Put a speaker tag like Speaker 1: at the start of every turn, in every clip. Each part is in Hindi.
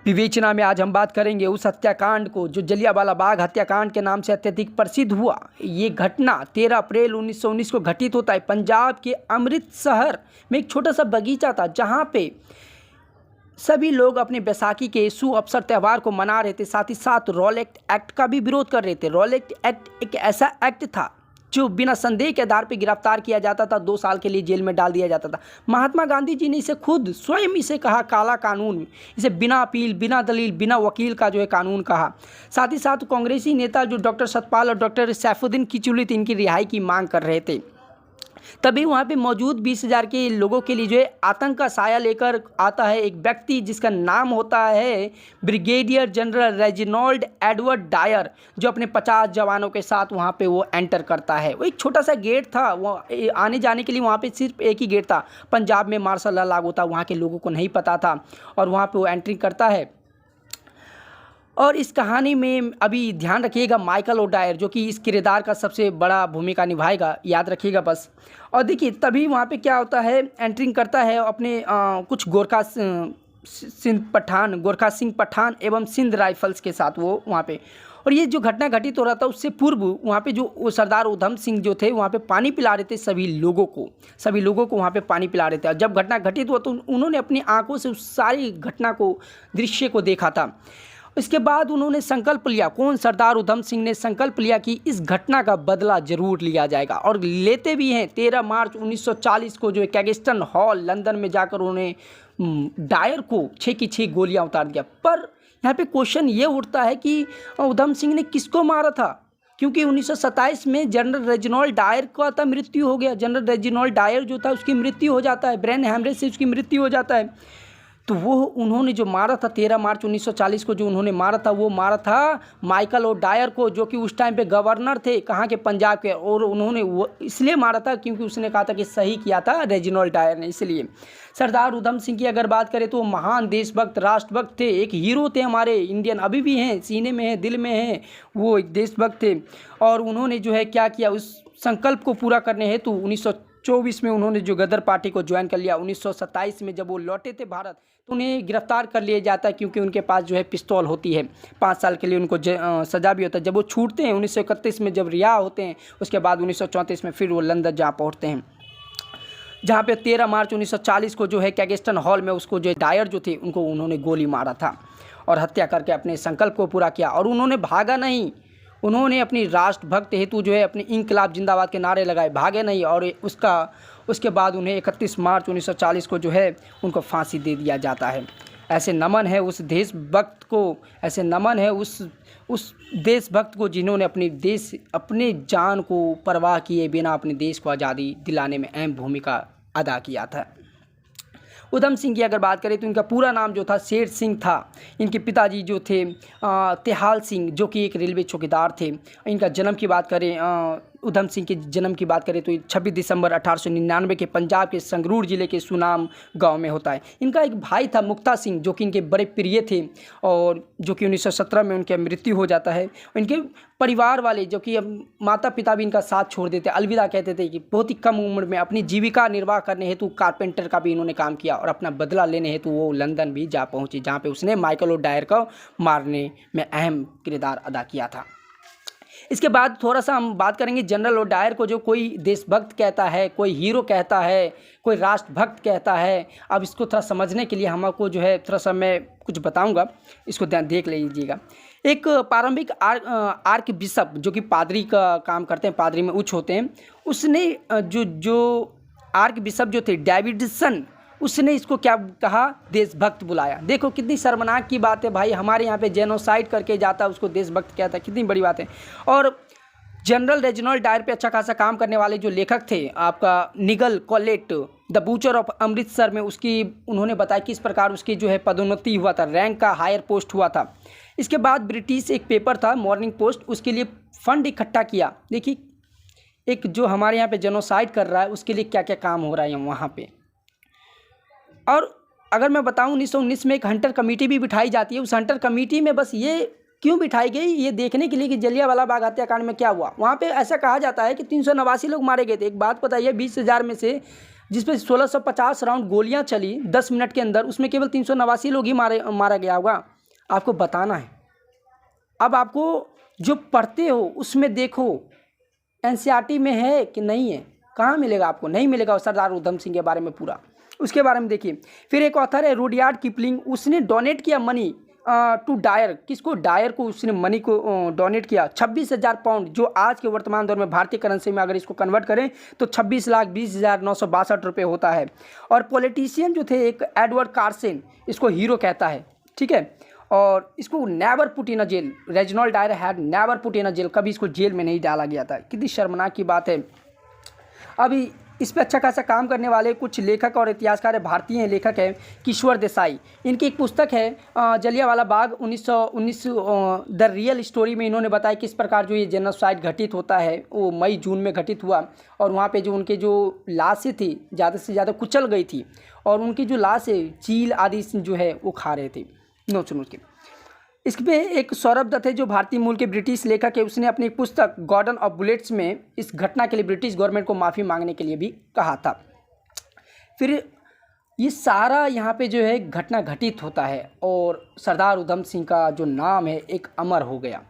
Speaker 1: विवेचना में आज हम बात करेंगे उस हत्याकांड को जो जलियांवाला बाग हत्याकांड के नाम से अत्यधिक प्रसिद्ध हुआ। ये घटना 13 अप्रैल 1919 को घटित होता है। पंजाब के अमृतसर में एक छोटा सा बगीचा था जहाँ पे सभी लोग अपने बैसाखी के शुभ अवसर त्यौहार को मना रहे थे, साथ ही साथ रॉलेट एक्ट का भी विरोध कर रहे थे। रॉलेट एक्ट एक ऐसा एक्ट था जो बिना संदेह के आधार पर गिरफ्तार किया जाता था, 2 साल के लिए जेल में डाल दिया जाता था। महात्मा गांधी जी ने इसे खुद स्वयं इसे कहा काला कानून, इसे बिना अपील, बिना दलील, बिना वकील का जो है कानून कहा। साथ ही साथ कांग्रेसी नेता जो डॉक्टर सतपाल और डॉक्टर सैफुद्दीन किचलुई थे, इनकी रिहाई की मांग कर रहे थे। तभी वहाँ पे मौजूद 20,000 के लोगों के लिए जो है आतंक का साया लेकर आता है एक व्यक्ति जिसका नाम होता है brigadier general Reginald Edward Dyer, जो अपने 50 जवानों के साथ वहाँ पे वो एंटर करता है। वो एक छोटा सा गेट था, वो आने जाने के लिए वहाँ पे सिर्फ एक ही गेट था। पंजाब में मार्शल लॉ लागू था, वहाँ के लोगों को नहीं पता था और वहाँ पर वो एंट्री करता है। और इस कहानी में अभी ध्यान रखिएगा माइकल ओडायर जो कि इस किरदार का सबसे बड़ा भूमिका निभाएगा, याद रखिएगा बस। और देखिए तभी वहाँ पे क्या होता है, एंट्रिंग करता है अपने कुछ गोरखा सिंह पठान एवं सिंध राइफल्स के साथ वो वहाँ पे। और ये जो घटना घटित हो रहा था उससे पूर्व वहाँ पे जो वो सरदार उधम सिंह जो थे वहाँ पे पानी पिला रहे थे सभी लोगों को वहाँ पे पानी पिला रहे थे। और जब घटना घटित हुआ तो उन्होंने अपनी आंखों से उस सारी घटना को, दृश्य को देखा था। इसके बाद उन्होंने संकल्प लिया, कौन, सरदार उधम सिंह ने संकल्प लिया कि इस घटना का बदला जरूर लिया जाएगा और लेते भी हैं। 13 मार्च 1940 को जो है कैगस्टन हॉल लंदन में जाकर उन्होंने डायर को 6 की 6 गोलियां उतार दिया। पर यहाँ पे क्वेश्चन ये उठता है कि उधम सिंह ने किसको मारा था, क्योंकि 1927 में जनरल रेजिनाल्ड डायर का था मृत्यु हो गया। जनरल रेजिनाल्ड डायर जो था उसकी मृत्यु हो जाता है, ब्रेन हैमरेज से उसकी मृत्यु हो जाता है। तो वो उन्होंने जो मारा था 13 मार्च 1940 को जो उन्होंने मारा था वो मारा था माइकल ओडायर को, जो कि उस टाइम पे गवर्नर थे कहाँ के, पंजाब के। और उन्होंने वो इसलिए मारा था क्योंकि उसने कहा था कि सही किया था रेजिनाल्ड डायर ने, इसलिए। सरदार उधम सिंह की अगर बात करें तो वो महान देशभक्त, राष्ट्रभक्त थे, एक हीरो थे हमारे इंडियन, अभी भी हैं, सीने में है, दिल में है, वो एक देशभक्त थे। और उन्होंने जो है क्या किया, उस संकल्प को पूरा करने हेतु 1924 में उन्होंने जो गदर पार्टी को ज्वाइन कर लिया। 1927 में जब वो लौटे थे भारत तो उन्हें गिरफ्तार कर लिया जाता है क्योंकि उनके पास जो है पिस्तौल होती है। 5 साल के लिए उनको सजा भी होता है। जब वो छूटते हैं 1931 में, जब रिहा होते हैं, उसके बाद 1934 में फिर वो लंदन जा पहुँचते हैं, जहाँ पे 13 मार्च 1940 को जो है कैगस्टन हॉल में उसको जो डायर जो थे उनको उन्होंने गोली मारा था और हत्या करके अपने संकल्प को पूरा किया। और उन्होंने भागा नहीं, उन्होंने अपनी राष्ट्रभक्त हेतु जो है अपने इंकलाब जिंदाबाद के नारे लगाए, भागे नहीं। और उसके बाद उन्हें 31 मार्च 1940 को जो है उनको फांसी दे दिया जाता है। ऐसे नमन है उस देशभक्त को, ऐसे नमन है उस देशभक्त को जिन्होंने अपने जान को परवाह किए बिना अपने देश को आज़ादी दिलाने में अहम भूमिका अदा किया था। उधम सिंह की अगर बात करें तो इनका पूरा नाम जो था शेर सिंह था। इनके पिताजी जो थे तेहाल सिंह, जो कि एक रेलवे चौकीदार थे। इनका जन्म की बात करें, उधम सिंह के जन्म की बात करें तो 26 दिसंबर 1899 के पंजाब के संगरूर जिले के सुनाम गांव में होता है। इनका एक भाई था मुक्ता सिंह, जो कि इनके बड़े प्रिय थे और जो कि 1917 में उनकी मृत्यु हो जाता है। इनके परिवार वाले जो कि माता पिता भी इनका साथ छोड़ देते, अलविदा कहते थे कि बहुत ही कम उम्र में अपनी जीविका निर्वाह करने हेतु कारपेंटर का भी इन्होंने काम किया और अपना बदला लेने हेतु वो लंदन भी जा पहुँचे, जहाँ पर उसने माइकल ओडायर को मारने में अहम किरदार अदा किया था। इसके बाद थोड़ा सा हम बात करेंगे जनरल ओडायर को, जो कोई देशभक्त कहता है, कोई हीरो कहता है, कोई राष्ट्रभक्त कहता है। अब इसको थोड़ा समझने के लिए हमको जो है थोड़ा सा मैं कुछ बताऊंगा, इसको ध्यान देख लीजिएगा। एक प्रारंभिक आर्क बिशप जो कि पादरी का काम करते हैं, पादरी में उच्च होते हैं, उसने जो आर्क बिशप जो थे डेविडसन, उसने इसको क्या कहा, देशभक्त बुलाया। देखो कितनी शर्मनाक की बात है भाई, हमारे यहाँ पे जेनोसाइड करके जाता है उसको देशभक्त कहता है, कितनी बड़ी बात है। और जनरल रेजिनाल्ड डायर पे अच्छा खासा काम करने वाले जो लेखक थे आपका निगल collet, the butcher of Amritsar में उसकी उन्होंने बताया किस प्रकार उसकी जो है पदोन्नति हुआ था, रैंक का हायर पोस्ट हुआ था। इसके बाद ब्रिटिश एक पेपर था मॉर्निंग पोस्ट, उसके लिए फंड इकट्ठा किया। देखिए एक जो हमारे यहाँ पे जेनोसाइड कर रहा है उसके लिए क्या क्या काम हो रहा है वहाँ पे। और अगर मैं बताऊं 1919 में एक हंटर कमेटी भी बिठाई जाती है। उस हंटर कमेटी में बस ये क्यों बिठाई गई, ये देखने के लिए कि जलियांवाला बाग हत्याकांड में क्या हुआ। वहाँ पे ऐसा कहा जाता है कि 389 लोग मारे गए थे। एक बात बताइए, 20,000 में से जिस पे 1650 राउंड गोलियां चली 10 मिनट के अंदर, उसमें केवल 389 लोग ही मारा गया होगा। आपको बताना है। अब आपको जो पढ़ते हो उसमें देखो एनसीईआरटी में है कि नहीं है, कहाँ मिलेगा आपको, नहीं मिलेगा सरदार उधम सिंह के बारे में पूरा। उसके बारे में देखिए। फिर एक ऑथर है रुडयार्ड किपलिंग, उसने डोनेट किया मनी टू डायर, किसको, डायर को उसने मनी को डोनेट किया 26,000 पाउंड, जो आज के वर्तमान दौर में भारतीय करेंसी में अगर इसको कन्वर्ट करें तो 26,20,962 रुपये होता है। और पॉलिटिशियन जो थे एक एडवर्ड कार्सन, इसको हीरो कहता है, ठीक है, और इसको never put in a jail, Reginald Dyer had never put in a jail, कभी इसको जेल में नहीं डाला गया था। कितनी शर्मनाक की बात है। अभी इस पर अच्छा खासा काम करने वाले कुछ लेखक और इतिहासकार भारतीय लेखक हैं किशोर देसाई। इनकी एक पुस्तक है Jallianwala Bagh 1919 the real story में इन्होंने बताया किस प्रकार जो ये जेनोसाइड घटित होता है, वो मई जून में घटित हुआ और वहाँ पे जो उनके जो लाशें थी ज़्यादा से ज़्यादा कुचल गई थी और उनकी जो लाशें चील आदि जो है वो खा रहे थे नोच नोच के। इस पे एक सौरभ दत्त है जो भारतीय मूल के ब्रिटिश लेखक है, उसने अपनी पुस्तक गार्डन ऑफ बुलेट्स में इस घटना के लिए ब्रिटिश गवर्नमेंट को माफ़ी मांगने के लिए भी कहा था। फिर ये सारा यहाँ पे जो है घटना घटित होता है और सरदार उधम सिंह का जो नाम है एक अमर हो गया।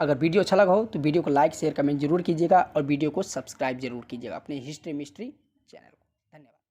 Speaker 1: अगर वीडियो अच्छा लगा हो तो वीडियो को लाइक शेयर कमेंट जरूर कीजिएगा और वीडियो को सब्सक्राइब जरूर कीजिएगा अपने हिस्ट्री मिस्ट्री चैनल।